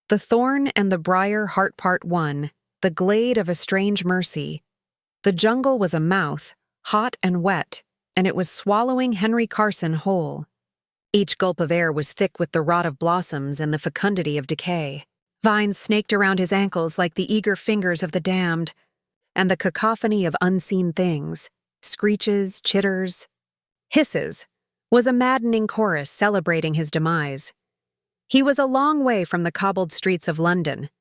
The Thorn and the Briar Heart Part 1, The Glade of a Strange Mercy. The jungle was a mouth, hot and wet, and it was swallowing Henry Carson whole. Each gulp of air was thick with the rot of blossoms and the fecundity of decay. Vines snaked around his ankles like the eager fingers of the damned, and the cacophony of unseen things, screeches, chitters, hisses, was a maddening chorus celebrating his demise. He was a long way from the cobbled streets of London,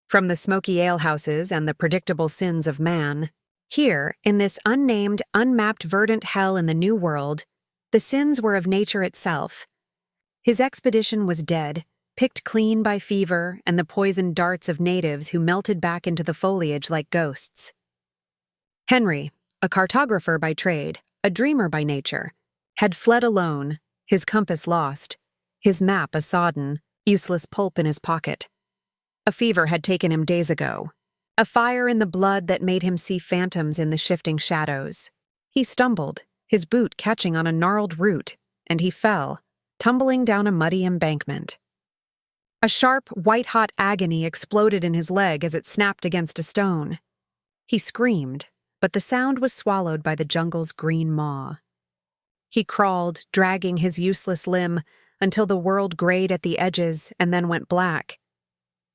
from the smoky alehouses and the predictable sins of man. Here, in this unnamed, unmapped verdant hell in the New World, the sins were of nature itself. His expedition was dead, picked clean by fever and the poisoned darts of natives who melted back into the foliage like ghosts. Henry, a cartographer by trade, a dreamer by nature, had fled alone, his compass lost, his map a sodden, useless pulp in his pocket. A fever had taken him days ago, a fire in the blood that made him see phantoms in the shifting shadows. He stumbled, his boot catching on a gnarled root, and he fell, tumbling down a muddy embankment. A sharp, white-hot agony exploded in his leg as it snapped against a stone. He screamed, but the sound was swallowed by the jungle's green maw. He crawled, dragging his useless limb, until the world grayed at the edges and then went black.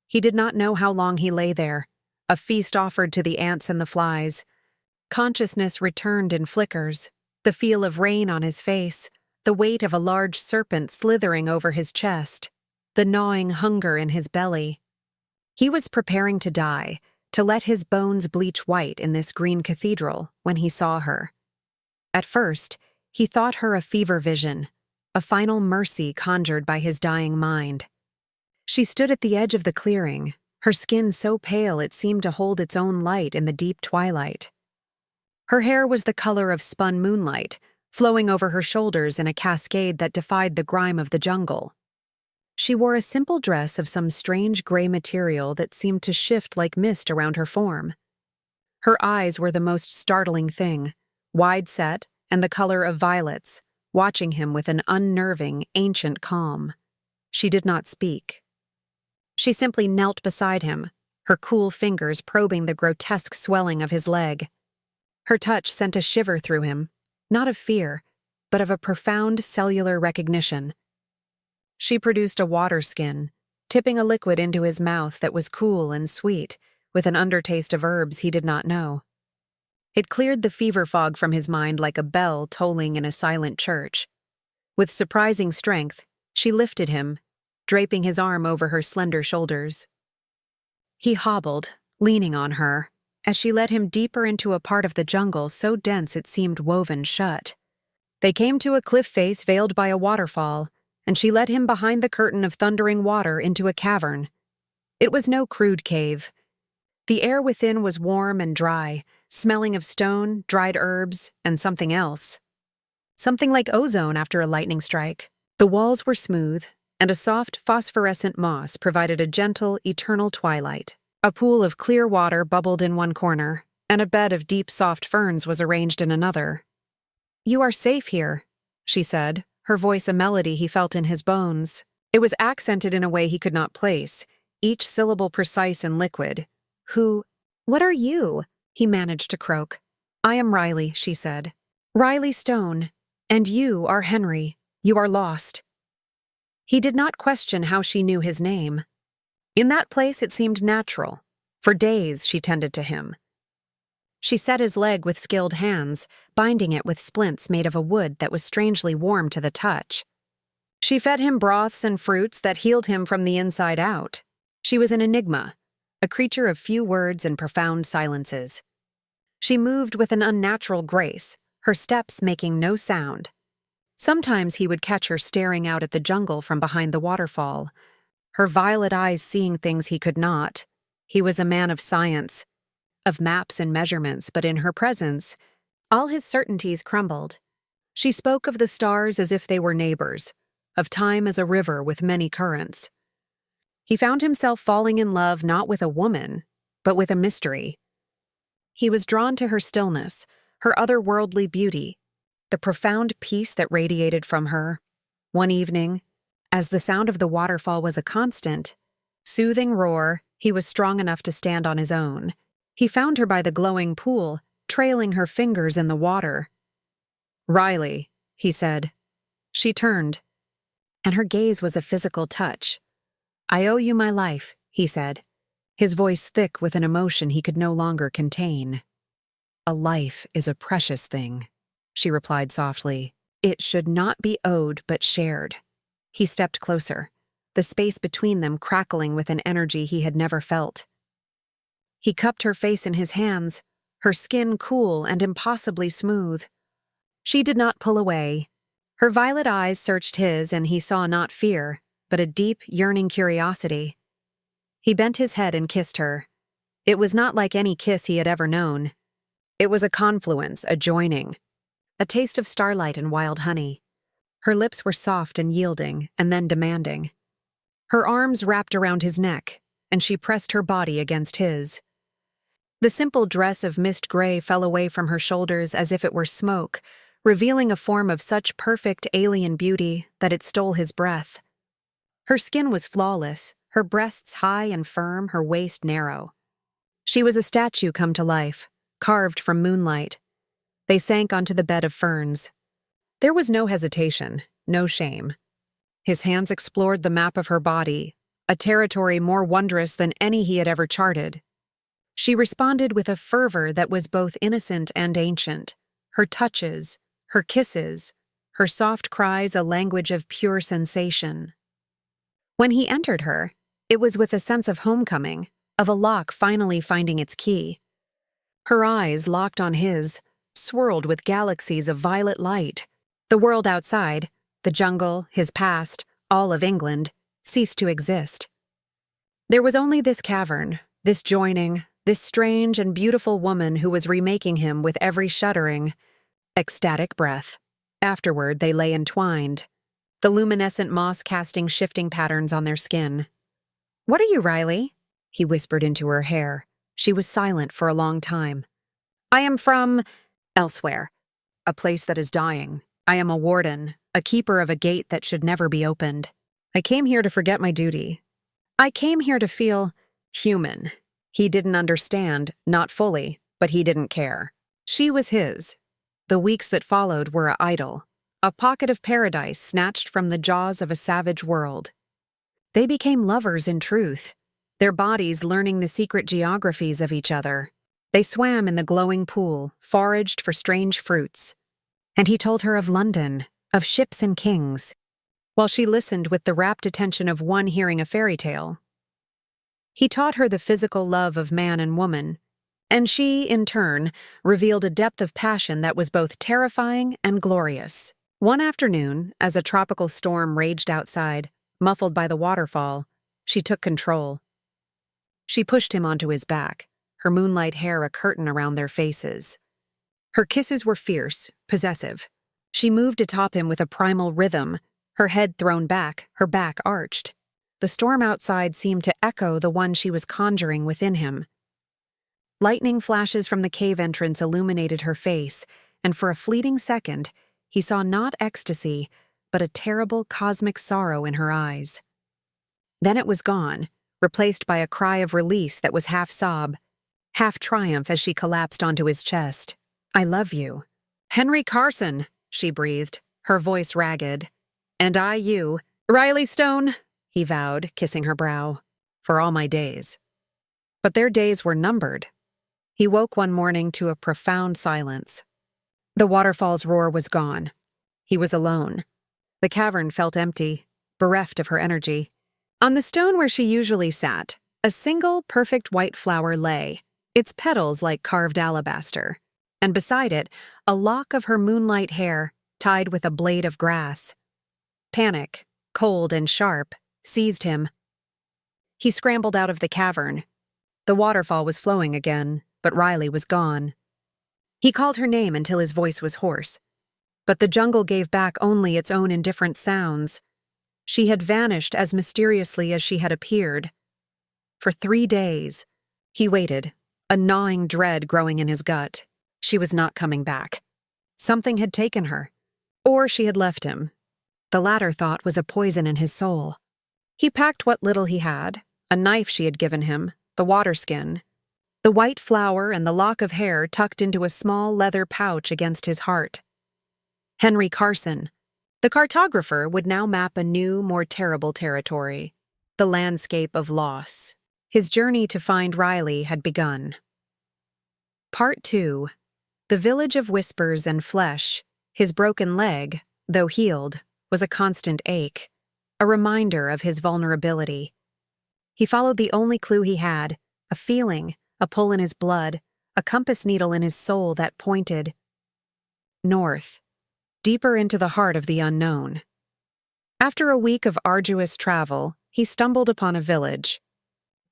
He did not know how long he lay there, a feast offered to the ants and the flies. Consciousness returned in flickers, the feel of rain on his face, the weight of a large serpent slithering over his chest, the gnawing hunger in his belly. He was preparing to die, to let his bones bleach white in this green cathedral, when he saw her. At first, he thought her a fever vision, a final mercy conjured by his dying mind. She stood at the edge of the clearing, her skin so pale it seemed to hold its own light in the deep twilight. Her hair was the color of spun moonlight, flowing over her shoulders in a cascade that defied the grime of the jungle. She wore a simple dress of some strange gray material that seemed to shift like mist around her form. Her eyes were the most startling thing, wide-set and the color of violets, watching him with an unnerving, ancient calm. She did not speak. She simply knelt beside him, her cool fingers probing the grotesque swelling of his leg. Her touch sent a shiver through him, not of fear, but of a profound cellular recognition. She produced a water skin, tipping a liquid into his mouth that was cool and sweet, with an undertaste of herbs he did not know. It cleared the fever fog from his mind like a bell tolling in a silent church. With surprising strength, she lifted him, draping his arm over her slender shoulders. He hobbled, leaning on her, as she led him deeper into a part of the jungle so dense it seemed woven shut. They came to a cliff face veiled by a waterfall, and she led him behind the curtain of thundering water into a cavern. It was no crude cave. The air within was warm and dry, smelling of stone, dried herbs, and something else. Something like ozone after a lightning strike. The walls were smooth, and a soft, phosphorescent moss provided a gentle, eternal twilight. A pool of clear water bubbled in one corner, and a bed of deep, soft ferns was arranged in another. "You are safe here," she said, her voice a melody he felt in his bones. It was accented in a way he could not place, each syllable precise and liquid. What are you?" he managed to croak. "I am Riley," she said. "Riley Stone. And you are Henry. You are lost." He did not question how she knew his name. In that place it seemed natural. For days she tended to him. She set his leg with skilled hands, binding it with splints made of a wood that was strangely warm to the touch. She fed him broths and fruits that healed him from the inside out. She was an enigma, a creature of few words and profound silences. She moved with an unnatural grace, her steps making no sound. Sometimes he would catch her staring out at the jungle from behind the waterfall, her violet eyes seeing things he could not. He was a man of science, of maps and measurements, but in her presence, all his certainties crumbled. She spoke of the stars as if they were neighbors, of time as a river with many currents. He found himself falling in love not with a woman, but with a mystery. He was drawn to her stillness, her otherworldly beauty, the profound peace that radiated from her. One evening, as the sound of the waterfall was a constant, Soothing roar, he was strong enough to stand on his own. He found her by the glowing pool, trailing her fingers in the water. "Riley," he said. She turned, and her gaze was a physical touch. "I owe you my life," he said, his voice thick with an emotion he could no longer contain. "A life is a precious thing," she replied softly. "It should not be owed but shared." He stepped closer, the space between them crackling with an energy he had never felt. He cupped her face in his hands, her skin cool and impossibly smooth. She did not pull away. Her violet eyes searched his, and he saw not fear, but a deep, yearning curiosity. He bent his head and kissed her. It was not like any kiss he had ever known. It was a confluence, a joining, a taste of starlight and wild honey. Her lips were soft and yielding, and then demanding. Her arms wrapped around his neck, and she pressed her body against his. The simple dress of mist gray fell away from her shoulders as if it were smoke, revealing a form of such perfect alien beauty that it stole his breath. Her skin was flawless, her breasts high and firm, her waist narrow. She was a statue come to life, carved from moonlight. They sank onto the bed of ferns. There was no hesitation, no shame. His hands explored the map of her body, a territory more wondrous than any he had ever charted. She responded with a fervor that was both innocent and ancient, her touches, her kisses, her soft cries a language of pure sensation. When he entered her, it was with a sense of homecoming, of a lock finally finding its key. Her eyes, locked on his, swirled with galaxies of violet light. The world outside, the jungle, his past, all of England, ceased to exist. There was only this cavern, this joining, this strange and beautiful woman who was remaking him with every shuddering, ecstatic breath. Afterward, they lay entwined, the luminescent moss casting shifting patterns on their skin. "What are you, Riley?" he whispered into her hair. She was silent for a long time. "I am from elsewhere, a place that is dying. I am a warden, a keeper of a gate that should never be opened. I came here to forget my duty. I came here to feel human." He didn't understand, not fully, but he didn't care. She was his. The weeks that followed were an idyll, a pocket of paradise snatched from the jaws of a savage world. They became lovers in truth, their bodies learning the secret geographies of each other. They swam in the glowing pool, foraged for strange fruits. And he told her of London, of ships and kings, while she listened with the rapt attention of one hearing a fairy tale. He taught her the physical love of man and woman, and she, in turn, revealed a depth of passion that was both terrifying and glorious. One afternoon, as a tropical storm raged outside, muffled by the waterfall, she took control. She pushed him onto his back, her moonlight hair a curtain around their faces. Her kisses were fierce, possessive. She moved atop him with a primal rhythm, her head thrown back, her back arched. The storm outside seemed to echo the one she was conjuring within him. Lightning flashes from the cave entrance illuminated her face, and for a fleeting second, he saw not ecstasy, but a terrible cosmic sorrow in her eyes. Then it was gone, replaced by a cry of release that was half sob, half triumph as she collapsed onto his chest. "I love you." "Henry Carson," she breathed, her voice ragged. "And I you." "Riley Stone," he vowed, kissing her brow, "for all my days." But their days were numbered. He woke one morning to a profound silence. The waterfall's roar was gone. He was alone. The cavern felt empty, bereft of her energy. On the stone where she usually sat, a single perfect white flower lay, its petals like carved alabaster, and beside it, a lock of her moonlight hair tied with a blade of grass. Panic, cold and sharp, seized him. He scrambled out of the cavern. The waterfall was flowing again, but Riley was gone. He called her name until his voice was hoarse, but the jungle gave back only its own indifferent sounds. She had vanished as mysteriously as she had appeared. For 3 days, he waited, a gnawing dread growing in his gut. She was not coming back. Something had taken her, or she had left him. The latter thought was a poison in his soul. He packed what little he had, a knife she had given him, the water skin, the white flower and the lock of hair tucked into a small leather pouch against his heart. Henry Carson, the cartographer, would now map a new, more terrible territory, the landscape of loss. His journey to find Riley had begun. Part 2. The village of whispers and flesh. His broken leg, though healed, was a constant ache, a reminder of his vulnerability. He followed the only clue he had, a feeling, a pull in his blood, a compass needle in his soul that pointed north, deeper into the heart of the unknown. After a week of arduous travel, he stumbled upon a village.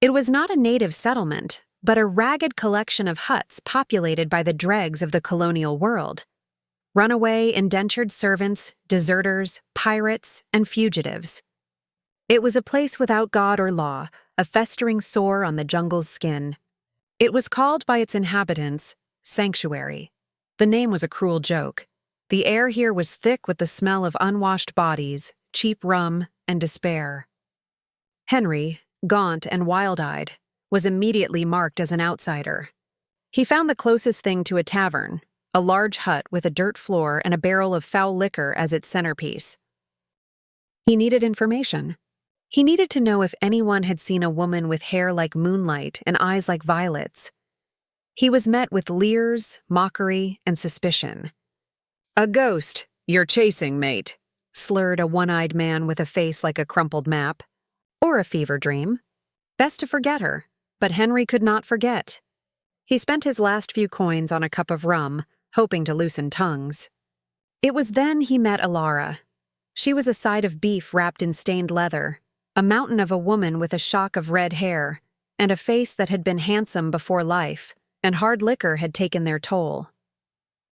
It was not a native settlement, but a ragged collection of huts populated by the dregs of the colonial world. Runaway, indentured servants, deserters, pirates, and fugitives. It was a place without God or law, a festering sore on the jungle's skin. It was called by its inhabitants Sanctuary. The name was a cruel joke. The air here was thick with the smell of unwashed bodies, cheap rum, and despair. Henry, gaunt and wild-eyed, was immediately marked as an outsider. He found the closest thing to a tavern, a large hut with a dirt floor and a barrel of foul liquor as its centerpiece. He needed information. He needed to know if anyone had seen a woman with hair like moonlight and eyes like violets. He was met with leers, mockery, and suspicion. "A ghost you're chasing, mate," slurred a one-eyed man with a face like a crumpled map. Or a fever dream. Best to forget her, but Henry could not forget. He spent his last few coins on a cup of rum, hoping to loosen tongues. It was then he met Alara. She was a side of beef wrapped in stained leather, a mountain of a woman with a shock of red hair, and a face that had been handsome before life, and hard liquor had taken their toll.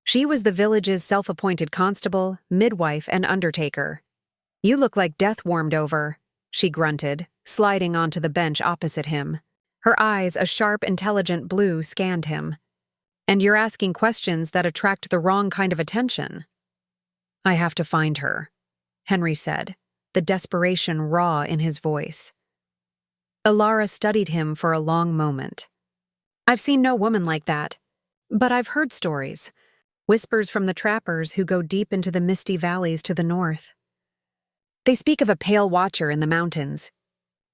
She was the village's self-appointed constable, midwife, and undertaker. "You look like death warmed over," she grunted, sliding onto the bench opposite him. Her eyes, a sharp, intelligent blue, scanned him. "And you're asking questions that attract the wrong kind of attention." "I have to find her," Henry said, the desperation raw in his voice. Alara studied him for a long moment. "I've seen no woman like that, but I've heard stories, whispers from the trappers who go deep into the misty valleys to the north. They speak of a pale watcher in the mountains.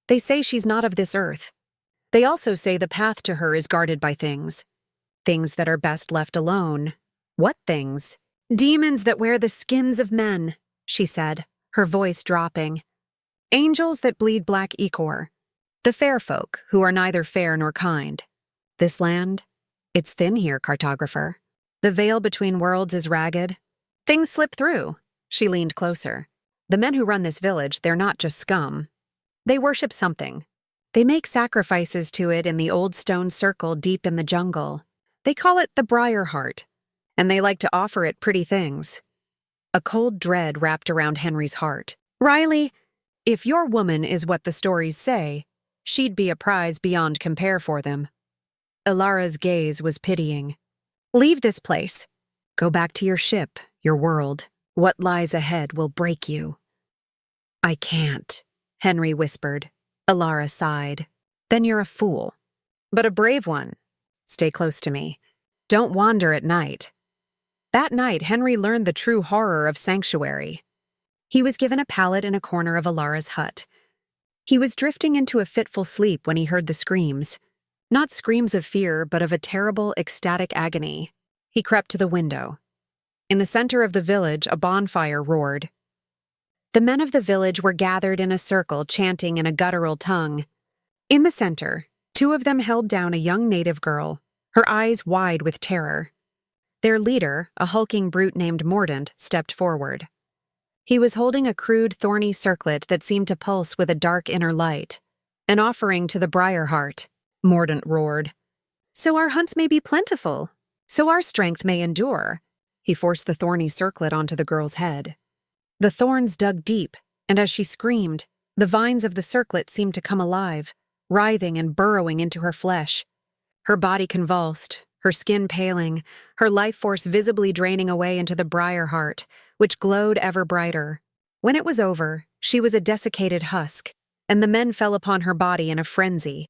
They say she's not of this earth. They also say the path to her is guarded by things that are best left alone." "What things?" "Demons that wear the skins of men," she said, her voice dropping. "Angels that bleed black ichor. The fair folk who are neither fair nor kind. This land, it's thin here, cartographer. The veil between worlds is ragged. Things slip through." She leaned closer. "The men who run this village, they're not just scum. They worship something. They make sacrifices to it in the old stone circle deep in the jungle. They call it the Briar heart, and they like to offer it pretty things." A cold dread wrapped around Henry's heart. "Riley, if your woman is what the stories say, she'd be a prize beyond compare for them." Alara's gaze was pitying. "Leave this place. Go back to your ship, your world. What lies ahead will break you." "I can't," Henry whispered. Alara sighed. "Then you're a fool. But a brave one. Stay close to me. Don't wander at night." That night, Henry learned the true horror of Sanctuary. He was given a pallet in a corner of Alara's hut. He was drifting into a fitful sleep when he heard the screams. Not screams of fear, but of a terrible, ecstatic agony. He crept to the window. In the center of the village, a bonfire roared. The men of the village were gathered in a circle, chanting in a guttural tongue. In the center, two of them held down a young native girl, her eyes wide with terror. Their leader, a hulking brute named Mordant, stepped forward. He was holding a crude, thorny circlet that seemed to pulse with a dark inner light. "An offering to the Briar heart," Mordant roared. "So our hunts may be plentiful, so our strength may endure." He forced the thorny circlet onto the girl's head. The thorns dug deep, and as she screamed, the vines of the circlet seemed to come alive, writhing and burrowing into her flesh. Her body convulsed, her skin paling, her life force visibly draining away into the Briar heart, which glowed ever brighter. When it was over, she was a desiccated husk, and the men fell upon her body in a frenzy,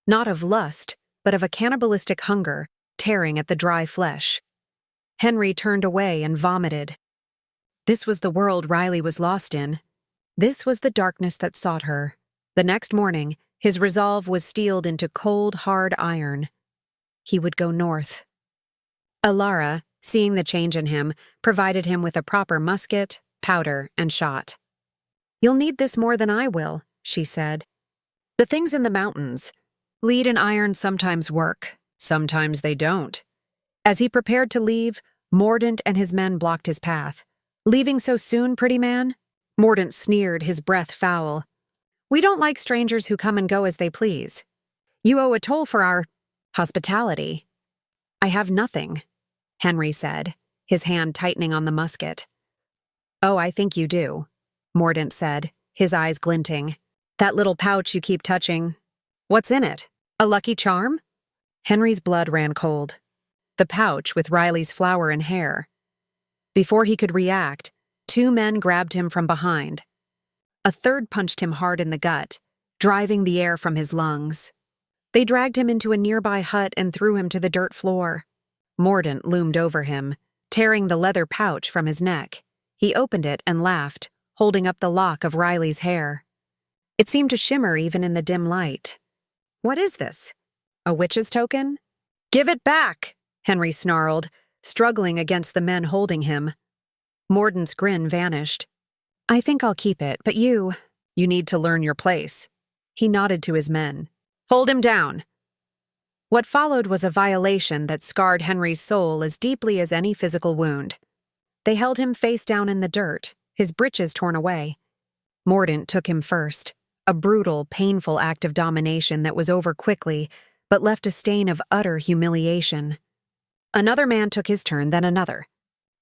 not of lust, but of a cannibalistic hunger, tearing at the dry flesh. Henry turned away and vomited. This was the world Riley was lost in. This was the darkness that sought her. The next morning, his resolve was steeled into cold, hard iron. He would go north. Alara, seeing the change in him, provided him with a proper musket, powder, and shot. "You'll need this more than I will," she said. "The things in the mountains. Lead and iron sometimes work, sometimes they don't." As he prepared to leave, Mordaunt and his men blocked his path. "Leaving so soon, pretty man?" Mordaunt sneered, his breath foul. "We don't like strangers who come and go as they please. You owe a toll for our hospitality." "I have nothing," Henry said, his hand tightening on the musket. "Oh, I think you do," Mordaunt said, his eyes glinting. "That little pouch you keep touching. What's in it? A lucky charm?" Henry's blood ran cold. The pouch with Riley's flower and hair. Before he could react, 2 men grabbed him from behind. A third punched him hard in the gut, driving the air from his lungs. They dragged him into a nearby hut and threw him to the dirt floor. Mordaunt loomed over him, tearing the leather pouch from his neck. He opened it and laughed, holding up the lock of Riley's hair. It seemed to shimmer even in the dim light. "What is this? A witch's token?" "Give it back!" Henry snarled, struggling against the men holding him. Mordaunt's grin vanished. "I think I'll keep it, but you need to learn your place." He nodded to his men. "Hold him down." What followed was a violation that scarred Henry's soul as deeply as any physical wound. They held him face down in the dirt, his breeches torn away. Mordaunt took him first, a brutal, painful act of domination that was over quickly, but left a stain of utter humiliation. Another man took his turn, then another.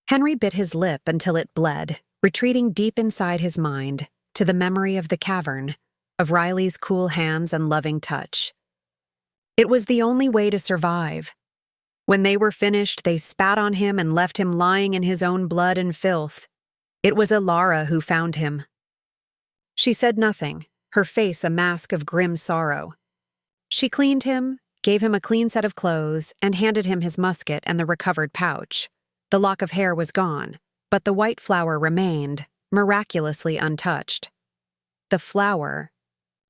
Henry bit his lip until it bled, retreating deep inside his mind to the memory of the cavern, of Riley's cool hands and loving touch. It was the only way to survive. When they were finished, they spat on him and left him lying in his own blood and filth. It was Alara who found him. She said nothing, her face a mask of grim sorrow. She cleaned him, gave him a clean set of clothes, and handed him his musket and the recovered pouch. The lock of hair was gone, but the white flower remained, miraculously untouched. The flower.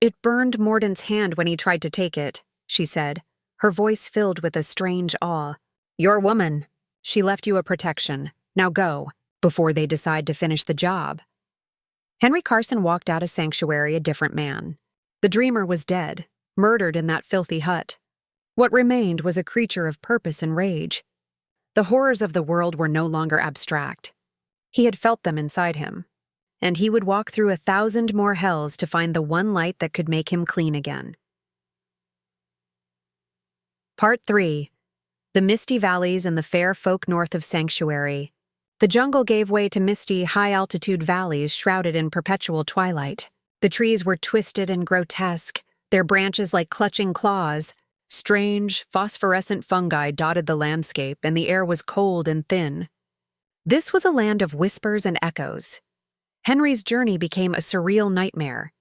"It burned Mordaunt's hand when he tried to take it," she said, her voice filled with a strange awe. "Your woman. She left you a protection. Now go, before they decide to finish the job." Henry Carson walked out of sanctuary a different man. The dreamer was dead, murdered in that filthy hut. What remained was a creature of purpose and rage. The horrors of the world were no longer abstract. He had felt them inside him, and he would walk through 1,000 more hells to find the one light that could make him clean again. Part 3. The Misty Valleys and the Fair Folk North of Sanctuary. The jungle gave way to misty, high-altitude valleys shrouded in perpetual twilight. The trees were twisted and grotesque, their branches like clutching claws. Strange, phosphorescent fungi dotted the landscape, and the air was cold and thin. This was a land of whispers and echoes. Henry's journey became a surreal nightmare.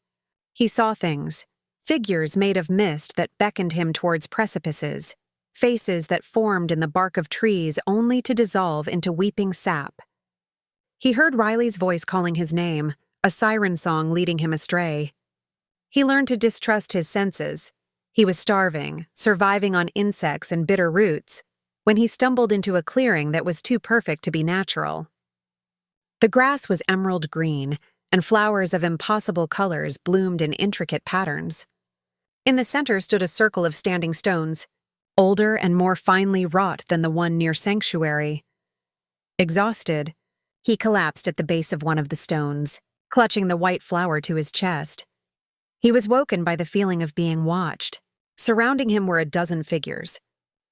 He saw things, figures made of mist that beckoned him towards precipices, faces that formed in the bark of trees only to dissolve into weeping sap. He heard Riley's voice calling his name, a siren song leading him astray. He learned to distrust his senses. He was starving, surviving on insects and bitter roots, when he stumbled into a clearing that was too perfect to be natural. The grass was emerald green, and flowers of impossible colors bloomed in intricate patterns. In the center stood a circle of standing stones, older and more finely wrought than the one near sanctuary. Exhausted, he collapsed at the base of one of the stones, clutching the white flower to his chest. He was woken by the feeling of being watched. Surrounding him were a dozen figures.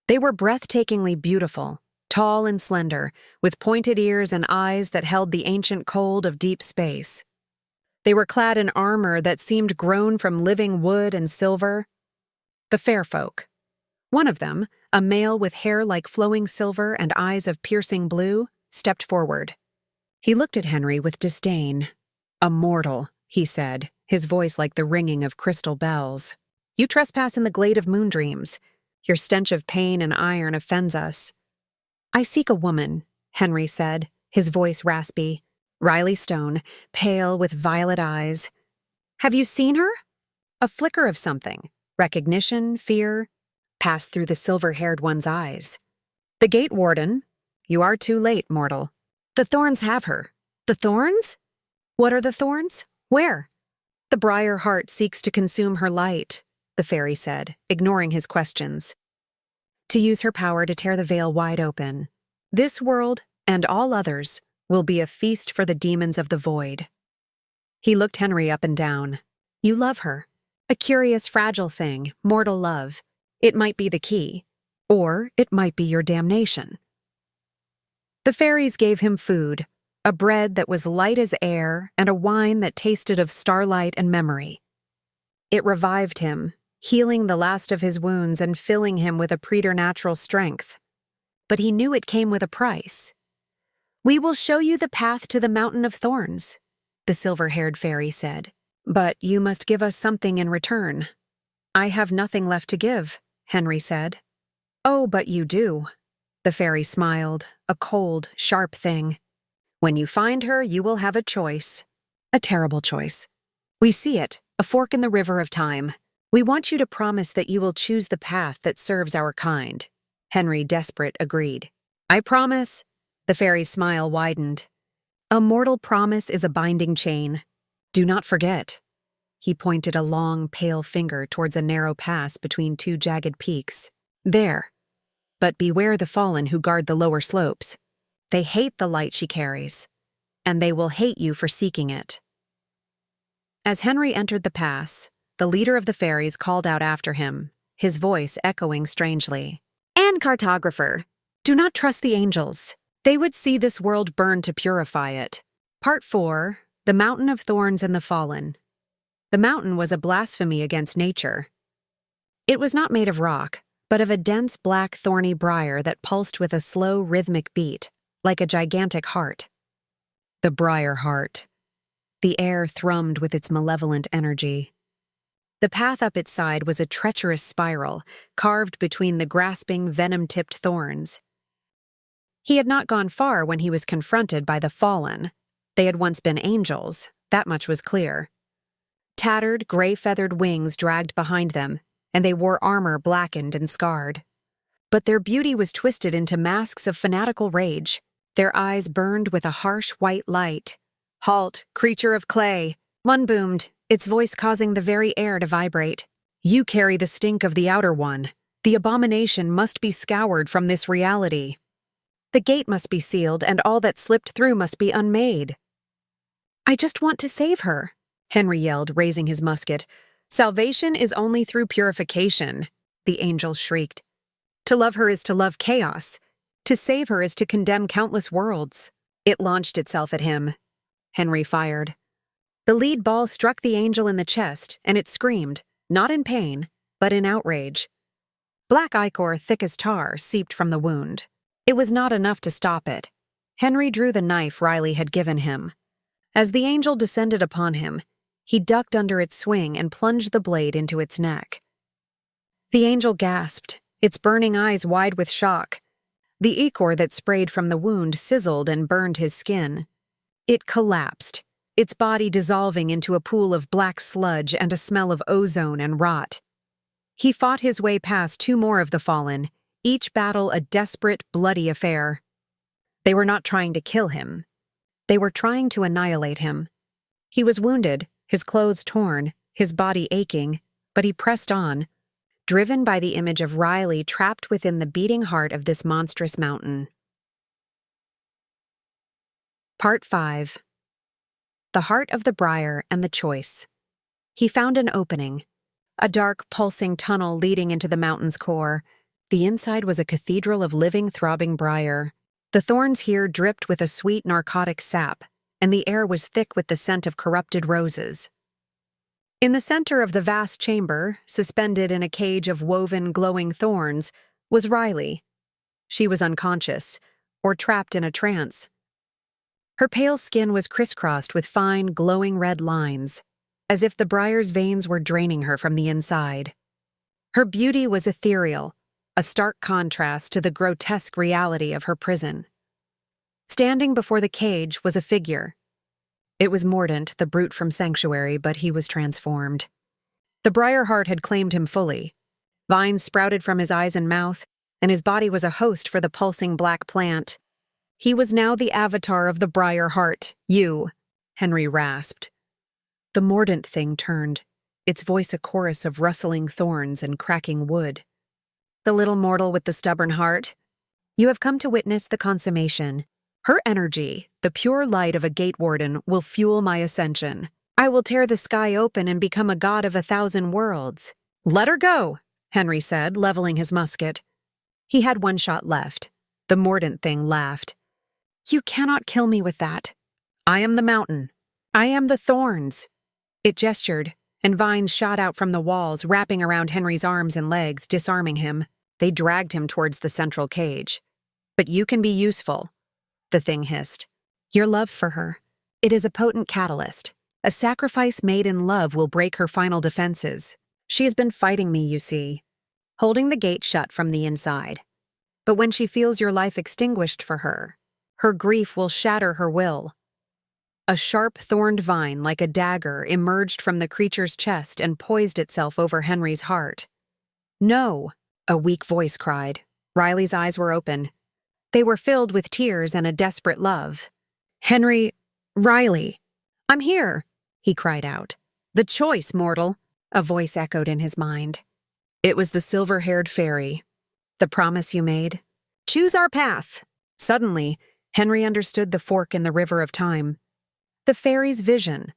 They were breathtakingly beautiful, tall and slender, with pointed ears and eyes that held the ancient cold of deep space. They were clad in armor that seemed grown from living wood and silver. The fair folk. One of them, a male with hair like flowing silver and eyes of piercing blue, stepped forward. He looked at Henry with disdain. "A mortal," he said, his voice like the ringing of crystal bells. "You trespass in the glade of moondreams. Your stench of pain and iron offends us." "I seek a woman," Henry said, his voice raspy. Riley Stone, pale with violet eyes. "Have you seen her?" A flicker of something, recognition, fear, passed through the silver-haired one's eyes. "The gate warden. You are too late, mortal. The Thorns have her." "The Thorns? What are the Thorns? Where?" "The Briar heart seeks to consume her light," the fairy said, ignoring his questions. "To use her power to tear the veil wide open. This world, and all others, will be a feast for the demons of the void." He looked Henry up and down. "You love her. A curious, fragile thing, mortal love. It might be the key. Or it might be your damnation." The fairies gave him food, a bread that was light as air and a wine that tasted of starlight and memory. It revived him, healing the last of his wounds and filling him with a preternatural strength. But he knew it came with a price. "We will show you the path to the Mountain of Thorns," the silver-haired fairy said. "But you must give us something in return." "I have nothing left to give," Henry said. "Oh, but you do." The fairy smiled, a cold, sharp thing. "When you find her, you will have a choice. A terrible choice. We see it, a fork in the river of time. We want you to promise that you will choose the path that serves our kind." Henry, desperate, agreed. "I promise." The fairy's smile widened. "A mortal promise is a binding chain. Do not forget." He pointed a long, pale finger towards a narrow pass between two jagged peaks. "There. But beware the fallen who guard the lower slopes. They hate the light she carries, and they will hate you for seeking it." As Henry entered the pass, the leader of the fairies called out after him, his voice echoing strangely. "And cartographer, do not trust the angels. They would see this world burn to purify it." Part 4, The Mountain of Thorns and the Fallen. The mountain was a blasphemy against nature. It was not made of rock, but of a dense black thorny briar that pulsed with a slow rhythmic beat, like a gigantic heart. The Briar heart. The air thrummed with its malevolent energy. The path up its side was a treacherous spiral, carved between the grasping, venom-tipped thorns. He had not gone far when he was confronted by the fallen. They had once been angels, that much was clear. Tattered, gray-feathered wings dragged behind them, and they wore armor blackened and scarred. But their beauty was twisted into masks of fanatical rage. Their eyes burned with a harsh white light. "Halt, creature of clay!" One boomed, its voice causing the very air to vibrate. "You carry the stink of the outer one. The abomination must be scoured from this reality. The gate must be sealed, and all that slipped through must be unmade." "I just want to save her," Henry yelled, raising his musket. "Salvation is only through purification," the angel shrieked. "To love her is to love chaos. To save her is to condemn countless worlds." It launched itself at him. Henry fired. The lead ball struck the angel in the chest, and it screamed, not in pain, but in outrage. Black ichor, thick as tar, seeped from the wound. It was not enough to stop it. Henry drew the knife Riley had given him. As the angel descended upon him, he ducked under its swing and plunged the blade into its neck. The angel gasped, its burning eyes wide with shock. The ichor that sprayed from the wound sizzled and burned his skin. It collapsed, its body dissolving into a pool of black sludge and a smell of ozone and rot. He fought his way past two more of the fallen, each battle a desperate, bloody affair. They were not trying to kill him. They were trying to annihilate him. He was wounded, his clothes torn, his body aching, but he pressed on, driven by the image of Riley trapped within the beating heart of this monstrous mountain. Part 5. The Heart of the Briar and the Choice. He found an opening, a dark, pulsing tunnel leading into the mountain's core. The inside was a cathedral of living, throbbing briar. The thorns here dripped with a sweet, narcotic sap, and the air was thick with the scent of corrupted roses. In the center of the vast chamber, suspended in a cage of woven, glowing thorns, was Riley. She was unconscious, or trapped in a trance. Her pale skin was crisscrossed with fine, glowing red lines. as if the Briar's veins were draining her from the inside. Her beauty was ethereal, a stark contrast to the grotesque reality of her prison. Standing before the cage was a figure. It was Mordant, the brute from Sanctuary, but he was transformed. The Briar heart had claimed him fully. Vines sprouted from his eyes and mouth, and his body was a host for the pulsing black plant. He was now the avatar of the Briar heart, you, Henry rasped. The Mordant thing turned, its voice a chorus of rustling thorns and cracking wood. The little mortal with the stubborn heart, you have come to witness the consummation. Her energy, the pure light of a gate warden, will fuel my ascension. I will tear the sky open and become a god of 1,000 worlds. Let her go, Henry said, leveling his musket. He had one shot left. The Mordant thing laughed. You cannot kill me with that. I am the mountain. I am the Thorns. It gestured, and vines shot out from the walls, wrapping around Henry's arms and legs, disarming him. They dragged him towards the central cage. But you can be useful, the thing hissed. Your love for her. It is a potent catalyst. A sacrifice made in love will break her final defenses. She has been fighting me, you see, holding the gate shut from the inside. But when she feels your life extinguished for her, her grief will shatter her will. A sharp, thorned vine, like a dagger, emerged from the creature's chest and poised itself over Henry's heart. No, a weak voice cried. Riley's eyes were open. They were filled with tears and a desperate love. Henry, Riley, I'm here, he cried out. The choice, mortal, a voice echoed in his mind. It was the silver-haired fairy. The promise you made? Choose our path. Suddenly, Henry understood the fork in the river of time. The fairy's vision.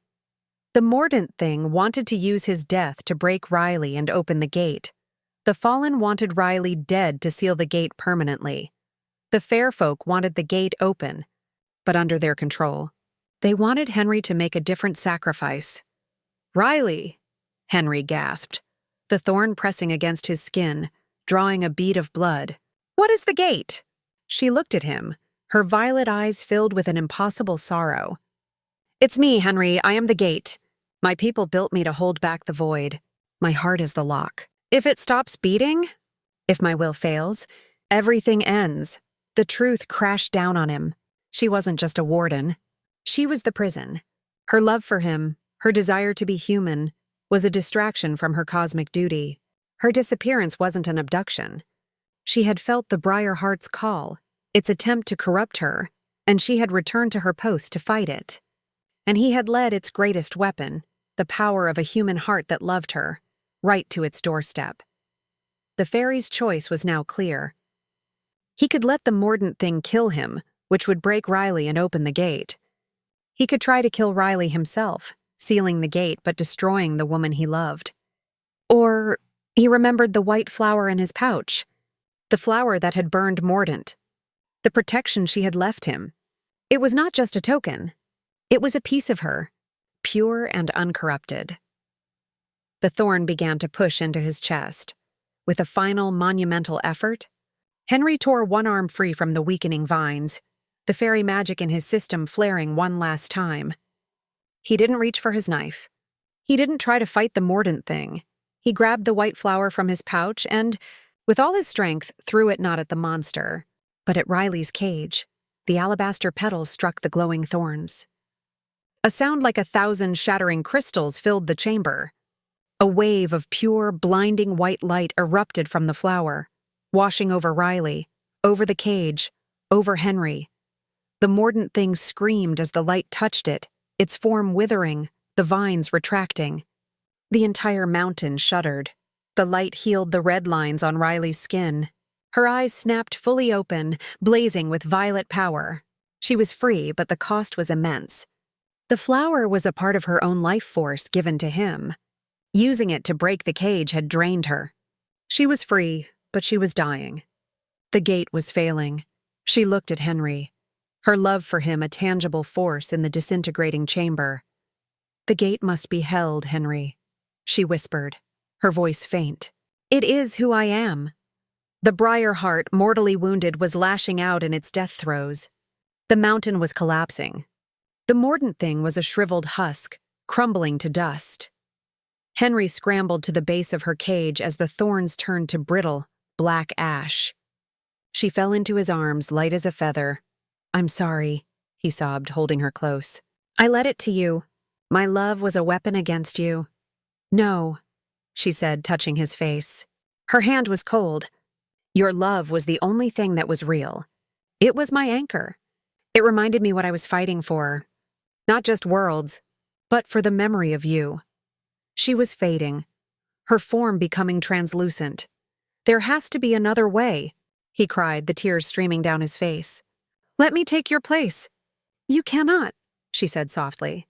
The Mordant thing wanted to use his death to break Riley and open the gate. The Fallen wanted Riley dead to seal the gate permanently. The fair folk wanted the gate open, but under their control. They wanted Henry to make a different sacrifice. Riley, Henry gasped, the thorn pressing against his skin, drawing a bead of blood. What is the gate? She looked at him, her violet eyes filled with an impossible sorrow. It's me, Henry. I am the gate. My people built me to hold back the void. My heart is the lock. If it stops beating, if my will fails, everything ends. The truth crashed down on him. She wasn't just a warden. She was the prison. Her love for him, her desire to be human, was a distraction from her cosmic duty. Her disappearance wasn't an abduction. She had felt the Briar heart's call, its attempt to corrupt her, and she had returned to her post to fight it. And he had led its greatest weapon, the power of a human heart that loved her, right to its doorstep. The fairy's choice was now clear. He could let the Mordant thing kill him, which would break Riley and open the gate. He could try to kill Riley himself, sealing the gate but destroying the woman he loved. Or he remembered the white flower in his pouch, the flower that had burned Mordant, the protection she had left him. It was not just a token. It was a piece of her, pure and uncorrupted. The thorn began to push into his chest. With a final, monumental effort, Henry tore one arm free from the weakening vines, the fairy magic in his system flaring one last time. He didn't reach for his knife. He didn't try to fight the Mordant thing. He grabbed the white flower from his pouch and, with all his strength, threw it not at the monster, but at Riley's cage. The alabaster petals struck the glowing thorns. A sound like 1,000 shattering crystals filled the chamber. A wave of pure, blinding white light erupted from the flower, washing over Riley, over the cage, over Henry. The Mordant thing screamed as the light touched it, its form withering, the vines retracting. The entire mountain shuddered. The light healed the red lines on Riley's skin. Her eyes snapped fully open, blazing with violet power. She was free, but the cost was immense. The flower was a part of her own life force given to him. Using it to break the cage had drained her. She was free, but she was dying. The gate was failing. She looked at Henry, her love for him a tangible force in the disintegrating chamber. The gate must be held, Henry, she whispered, her voice faint. It is who I am. The Briar heart, mortally wounded, was lashing out in its death throes. The mountain was collapsing. The Mordant thing was a shriveled husk, crumbling to dust. Henry scrambled to the base of her cage as the thorns turned to brittle, black ash. She fell into his arms, light as a feather. "I'm sorry," he sobbed, holding her close. "I led it to you. My love was a weapon against you." "No," she said, touching his face. Her hand was cold. "Your love was the only thing that was real. It was my anchor. It reminded me what I was fighting for. Not just worlds, but for the memory of you." She was fading, her form becoming translucent. "There has to be another way," he cried, the tears streaming down his face. "Let me take your place." "You cannot," she said softly.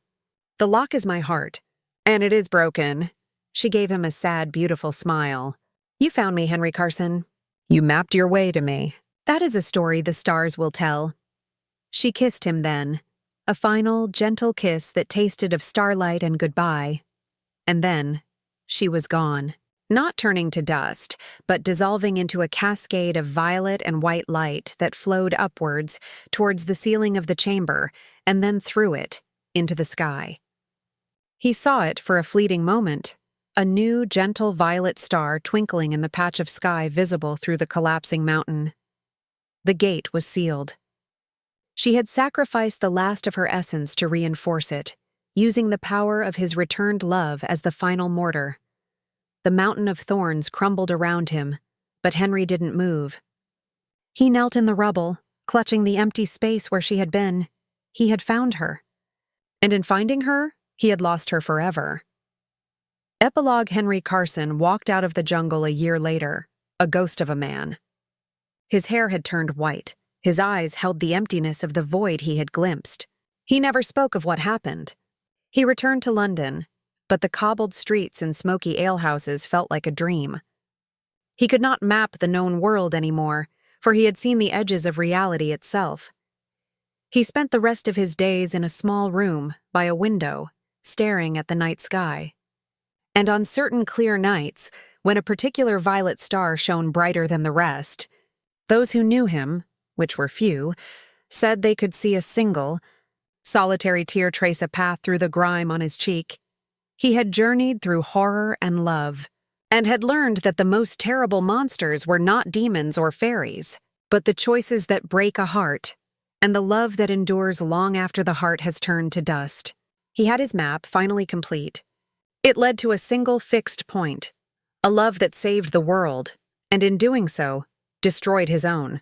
"The lock is my heart, and it is broken." She gave him a sad, beautiful smile. "You found me, Henry Carson. You mapped your way to me. That is a story the stars will tell." She kissed him then, a final, gentle kiss that tasted of starlight and goodbye. And then, she was gone. Not turning to dust, but dissolving into a cascade of violet and white light that flowed upwards towards the ceiling of the chamber and then through it into the sky. He saw it for a fleeting moment, a new, gentle violet star twinkling in the patch of sky visible through the collapsing mountain. The gate was sealed. She had sacrificed the last of her essence to reinforce it, using the power of his returned love as the final mortar. The mountain of thorns crumbled around him, but Henry didn't move. He knelt in the rubble, clutching the empty space where she had been. He had found her. And in finding her, he had lost her forever. Epilogue Henry Carson walked out of the jungle a year later, a ghost of a man. His hair had turned white. His eyes held the emptiness of the void he had glimpsed. He never spoke of what happened. He returned to London, but the cobbled streets and smoky alehouses felt like a dream. He could not map the known world anymore, for he had seen the edges of reality itself. He spent the rest of his days in a small room by a window, staring at the night sky. And on certain clear nights, when a particular violet star shone brighter than the rest, those who knew him, which were few, said they could see a single, solitary tear trace a path through the grime on his cheek. He had journeyed through horror and love, and had learned that the most terrible monsters were not demons or fairies, but the choices that break a heart, and the love that endures long after the heart has turned to dust. He had his map finally complete. It led to a single fixed point, a love that saved the world, and in doing so, destroyed his own.